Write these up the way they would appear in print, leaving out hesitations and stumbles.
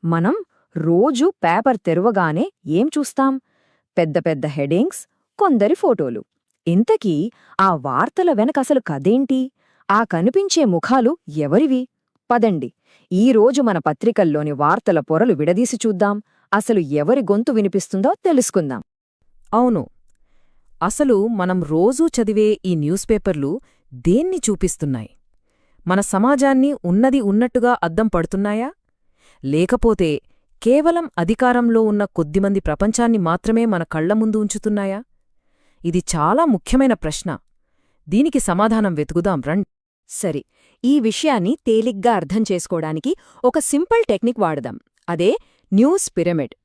మనం రోజూ పేపర్ తెరవగానే ఏం చూస్తాం? పెద్ద పెద్ద హెడింగ్స్, కొందరి ఫోటోలు. ఇంతకీ ఆ వార్తల వెనకసలు కథేంటి? ఆ కనిపించే ముఖాలు ఎవరివి? పదండి, ఈరోజు మన పత్రికల్లోని వార్తల పొరలు విడదీసి చూద్దాం. అసలు ఎవరి గొంతు వినిపిస్తుందో తెలుసుకుందాం. అవును, అసలు మనం రోజూ చదివే ఈ న్యూస్ పేపర్లు దేన్ని చూపిస్తున్నాయి? మన సమాజాన్ని ఉన్నది ఉన్నట్టుగా అద్దం పడుతున్నాయా? లేకపోతే కేవలం అధికారంలో ఉన్న కొద్దిమంది ప్రపంచాన్ని మాత్రమే మన కళ్ల ముందు ఉంచుతున్నాయా? ఇది చాలా ముఖ్యమైన ప్రశ్న. దీనికి సమాధానం వెతుకుదాం రండి. సరే, ఈ విషయాన్ని తేలిగ్గా అర్థం చేసుకోవడానికి ఒక సింపుల్ టెక్నిక్ వాడదాం. అదే న్యూస్ పిరమిడ్.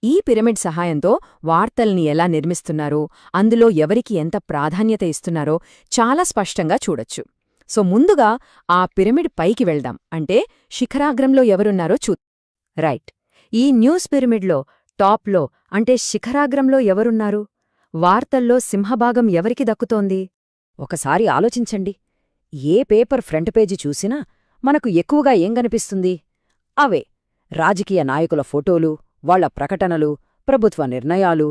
ఈ పిరమిడ్ సహాయంతో వార్తల్ని ఎలా నిర్మిస్తున్నారో, అందులో ఎవరికి ఎంత ప్రాధాన్యత ఇస్తున్నారో చాలా స్పష్టంగా చూడొచ్చు. సో ముందుగా ఆ పిరమిడ్ పైకి వెళ్దాం. అంటే శిఖరాగ్రంలో ఎవరున్నారో రైట్. ఈ న్యూస్ పిరమిడ్లో టాప్లో అంటే శిఖరాగ్రంలో ఎవరున్నారు? వార్తల్లో సింహభాగం ఎవరికి దక్కుతోంది? ఒకసారి ఆలోచించండి. ఏ పేపర్ ఫ్రంట్ పేజీ చూసినా మనకు ఎక్కువగా ఏం కనిపిస్తుంది? అవే రాజకీయ నాయకుల ఫోటోలు, వాళ్ల ప్రకటనలు, ప్రభుత్వ నిర్ణయాలు.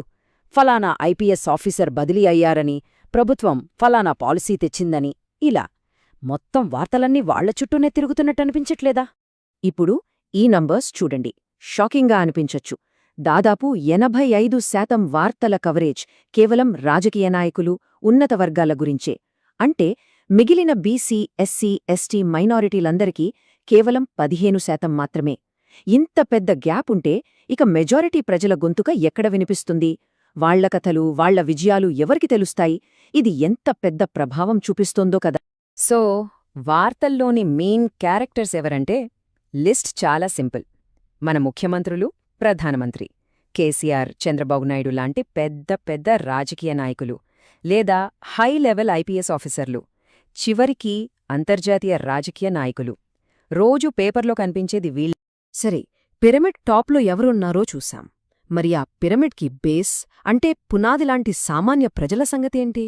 ఫలానా ఐపీఎస్ ఆఫీసర్ బదిలీ అయ్యారని, ప్రభుత్వం ఫలానా పాలసీ తెచ్చిందని. ఇలా మొత్తం వార్తలన్నీ వాళ్ల చుట్టూనే తిరుగుతున్నట్టనిపించట్లేదా? ఇప్పుడు ఈ నంబర్స్ చూడండి. షాకింగ్గా అనిపించొచ్చు. దాదాపు 85% వార్తల కవరేజ్ కేవలం రాజకీయ నాయకులు, ఉన్నత వర్గాల గురించే. అంటే మిగిలిన బీసీ, ఎస్సీ, ఎస్టీ మైనారిటీలందరికీ కేవలం 15% మాత్రమే. ఇంత పెద్ద గ్యాప్ ఉంటే ఇక మెజారిటీ ప్రజల గొంతుక ఎక్కడ వినిపిస్తుంది? వాళ్ల కథలు, వాళ్ల విజయాలు ఎవరికి తెలుస్తాయి? ఇది ఎంత పెద్ద ప్రభావం చూపిస్తోందో కదా. సో వార్తల్లోని మెయిన్ క్యారెక్టర్స్ ఎవరంటే లిస్ట్ చాలా సింపుల్. మన ముఖ్యమంత్రులు, ప్రధానమంత్రి, కేసీఆర్, చంద్రబాబు నాయుడు లాంటి పెద్ద పెద్ద రాజకీయ నాయకులు, లేదా హై లెవెల్ ఐపీఎస్ ఆఫీసర్లు, చివరికి అంతర్జాతీయ రాజకీయ నాయకులు. రోజూ పేపర్లో కనిపించేది వీళ్ళు. సరే, పిరమిడ్ టాప్లో ఎవరున్నారో చూశాం. మరి ఆ పిరమిడ్కి బేస్ అంటే పునాదిలాంటి సామాన్య ప్రజల సంగతేంటి?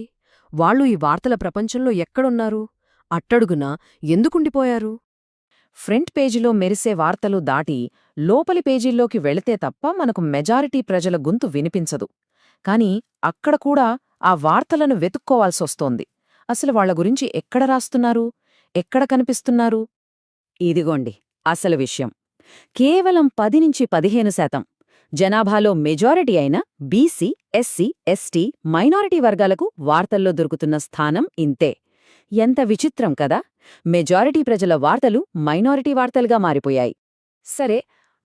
వాళ్ళు ఈ వార్తల ప్రపంచంలో ఎక్కడున్నారు? అట్టడుగున ఎందుకుండిపోయారు? ఫ్రంట్ పేజీలో మెరిసే వార్తలు దాటి లోపలి పేజీల్లోకి వెళితే తప్ప మనకు మెజారిటీ ప్రజల గొంతు వినిపించదు. కాని అక్కడ కూడా ఆ వార్తలను వెతుక్కోవాల్సొస్తోంది. అసలు వాళ్ల గురించి ఎక్కడ రాస్తున్నారు, ఎక్కడ కనిపిస్తున్నారు? ఇదిగోండి అసలు విషయం. కేవలం 10-15% జనాభాలో మెజారిటీ అయిన బీసీ, ఎస్సీ, ఎస్టీ, మైనారిటీ వర్గాలకు వార్తల్లో దొరుకుతున్న స్థానం ఇంతే. ఎంత విచిత్రం కదా! మెజారిటీ ప్రజల వార్తలు మైనారిటీ వార్తలుగా మారిపోయాయి. సరే,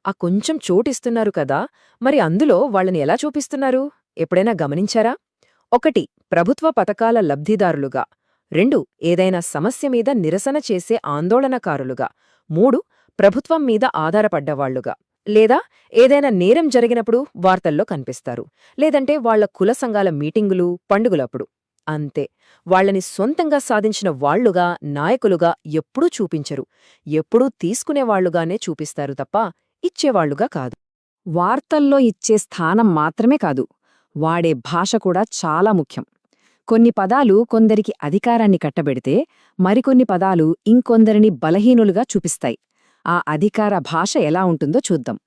ఆ కొంచెం చోటిస్తున్నారు కదా, మరి అందులో వాళ్ళని ఎలా చూపిస్తున్నారు? ఎప్పుడైనా గమనించారా? 1 ప్రభుత్వ పథకాల లబ్ధిదారులుగా, 2 ఏదైనా సమస్య మీద నిరసన చేసే ఆందోళనకారులుగా, 3 ప్రభుత్వం మీద ఆధారపడ్డవాళ్లుగా, లేదా ఏదైనా నేరం జరిగినప్పుడు వార్తల్లో కనిపిస్తారు, లేదంటే వాళ్ల కుల సంఘాల మీటింగులు, పండుగలప్పుడు. అంతే. వాళ్లని సొంతంగా సాధించిన వాళ్లుగా, నాయకులుగా ఎప్పుడూ చూపించరు. ఎప్పుడూ తీసుకునేవాళ్లుగానే చూపిస్తారు తప్ప ఇచ్చేవాళ్లుగా కాదు. వార్తల్లో ఇచ్చే స్థానం మాత్రమే కాదు, వాడే భాష కూడా చాలా ముఖ్యం. కొన్ని పదాలు కొందరికి అధికారాన్ని కట్టబెడితే, మరికొన్ని పదాలు ఇంకొందరిని బలహీనులుగా చూపిస్తాయి. ఆ అధికార భాష ఎలా ఉంటుందో చూద్దాం.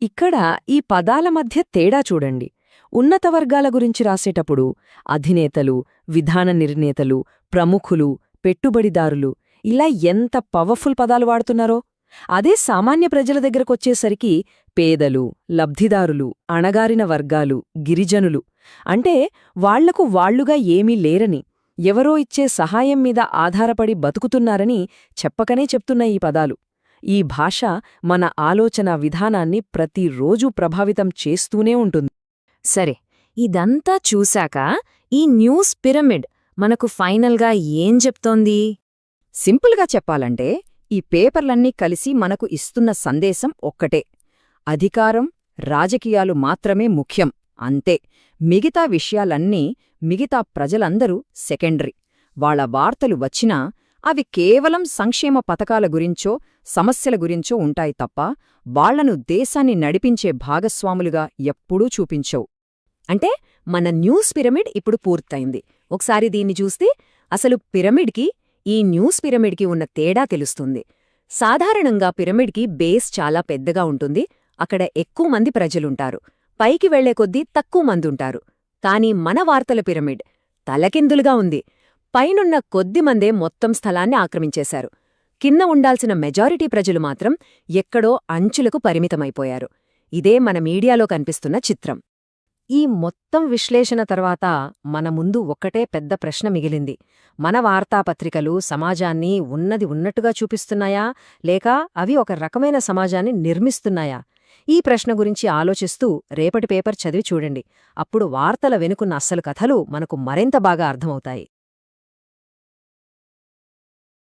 ఇక్కడ ఈ పదాల మధ్య తేడా చూడండి. ఉన్నత వర్గాల గురించి రాసేటప్పుడు అధినేతలు, విధాన నిర్ణేతలు, ప్రముఖులు, పెట్టుబడిదారులు ఇలా ఎంత పవర్ఫుల్ పదాలు వాడుతున్నారో, అదే సామాన్య ప్రజల దగ్గరకొచ్చేసరికి పేదలు, లబ్ధిదారులు, అణగారిన వర్గాలు, గిరిజనులు అంటే వాళ్లకు వాళ్లుగా ఏమీ లేరని, ఎవరో ఇచ్చే సహాయం మీద ఆధారపడి బతుకుతున్నారని చెప్పకనే చెప్తున్న ఈ పదాలు. ఈ భాష మన ఆలోచన విధానాన్ని ప్రతిరోజూ ప్రభావితం చేస్తూనే ఉంటుంది. సరే, ఇదంతా చూశాక ఈ న్యూస్ పిరమిడ్ మనకు ఫైనల్గా ఏం చెప్తోంది? సింపుల్గా చెప్పాలంటే ఈ పేపర్లన్నీ కలిసి మనకు ఇస్తున్న సందేశం ఒక్కటే: అధికారం, రాజకీయాలు మాత్రమే ముఖ్యం, అంతే. మిగతా విషయాలన్నీ, మిగతా ప్రజలందరూ సెకండరీ. వాళ్ల వార్తలు వచ్చినా అవి కేవలం సంక్షేమ పథకాల గురించో, సమస్యల గురించో ఉంటాయి తప్ప వాళ్లను దేశాన్ని నడిపించే భాగస్వాములుగా ఎప్పుడూ చూపించవు. అంటే మన న్యూస్ పిరమిడ్ ఇప్పుడు పూర్తయింది. ఒకసారి దీన్ని చూస్తే అసలు పిరమిడ్కి, ఈ న్యూస్ పిరమిడ్కి ఉన్న తేడా తెలుస్తుంది. సాధారణంగా పిరమిడ్కి బేస్ చాలా పెద్దగా ఉంటుంది, అక్కడ ఎక్కువ మంది ప్రజలుంటారు, పైకి వెళ్లే కొద్దీ తక్కువ మందుంటారు. కాని మన వార్తల పిరమిడ్ తలకిందులుగా ఉంది. పైనున్న కొద్దిమందే మొత్తం స్థలాన్ని ఆక్రమించేశారు. కింద ఉండాల్సిన మెజారిటీ ప్రజలు మాత్రం ఎక్కడో అంచులకు పరిమితమైపోయారు. ఇదే మన మీడియాలో కనిపిస్తున్న చిత్రం. ఈ మొత్తం విశ్లేషణ తర్వాత మన ముందు ఒక్కటే పెద్ద ప్రశ్న మిగిలింది. మన వార్తాపత్రికలు సమాజాన్ని ఉన్నది ఉన్నట్టుగా చూపిస్తున్నాయా, లేక అవి ఒక రకమైన సమాజాన్ని నిర్మిస్తున్నాయా? ఈ ప్రశ్న గురించి ఆలోచిస్తూ రేపటి పేపర్ చదివి చూడండి. అప్పుడు వార్తల వెనుకున్న అస్సలు కథలు మనకు మరింత బాగా అర్థమవుతాయి.